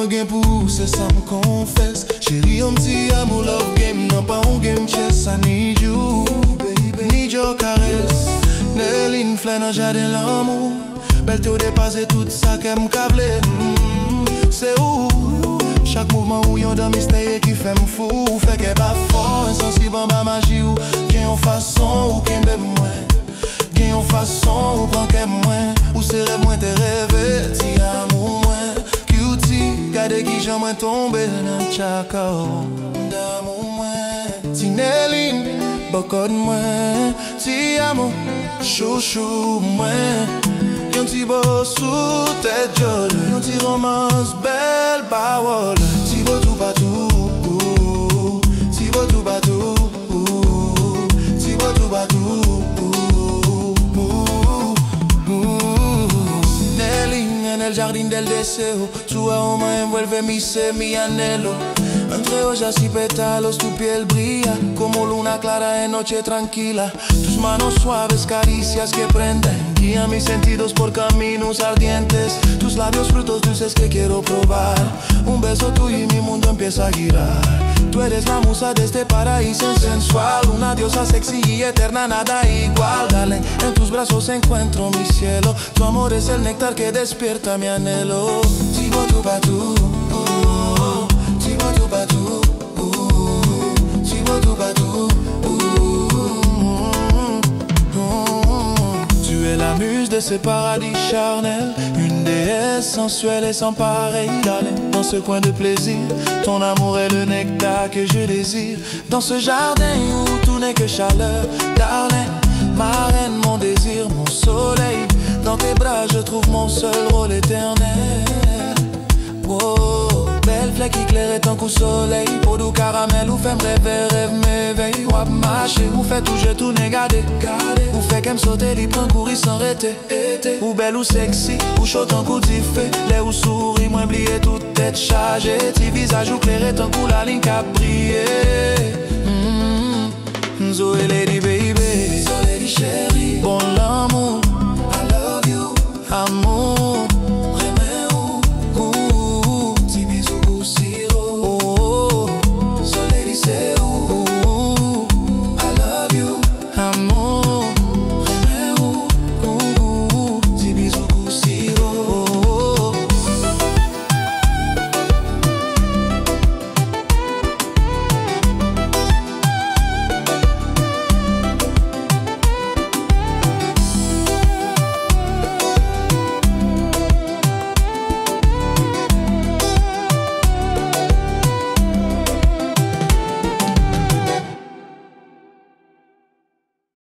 moi gain pour c'est ça me confesse. Chérie, un petit amour love game, non pas un game chess. I need you, baby, need your caresse. Nelly flâne en jardin l'amour. Belle te dépasse tout ça qu'elle câble. C'est où? Chaque mouvement où yon dans mystère qui fait me fou. Fait qu'elle pas fort, insensible en bas magie ou qu'elle en façon ou qu'elle m'aime moins. Qu'elle en façon ou prend qu'elle moins. Ou c'est rêve moins tes rêves, ti amour moins. Cutie, gade qui j'aimerais tomber dans chaque d'amour moins. Ti Nelly, beaucoup de moins. Ti amour, chouchou moins. Yon ti beau sous tête jolie, yon ti romance belle parole. Ti beau tout partout, ti beau tout partout, ti beau tout partout. Nelly nel jardin del deseo, tua oma envuelve mi ser, mi anhelo. Entre hojas y pétalos tu piel brilla como luna clara en noche tranquila. Tus manos suaves, caricias que prenden, guían mis sentidos por caminos ardientes. Tus labios frutos dulces que quiero probar. Un beso tuyo y mi mundo empieza a girar. Tú eres la musa de este paraíso sensual, una diosa sexy y eterna, nada igual. Dale, en tus brazos encuentro mi cielo. Tu amor es el néctar que despierta mi anhelo. Tibo tu batu. Tu es la muse de ce paradis charnel, une déesse sensuelle et sans pareil. Darling, dans ce coin de plaisir, ton amour est le nectar que je désire. Dans ce jardin où tout n'est que chaleur, darling, ma reine, mon désir, mon soleil. Dans tes bras je trouve mon seul rôle éternel. Wow. Belle flèche qui claire tant qu'au soleil. Peau doux caramel ou fait me rêver, rêve m'éveille. Ou à marcher, ou fait tout, je tourne et garder. Ou fait qu'elle me saute, il prend courir sans arrêter. Ou belle ou sexy, ou chaud tant qu'au diffé. Les ou souris, moins oublié toute tête chargée. Ti visage ou clair tant qu'au la ligne qui a brillé. Zoé Lady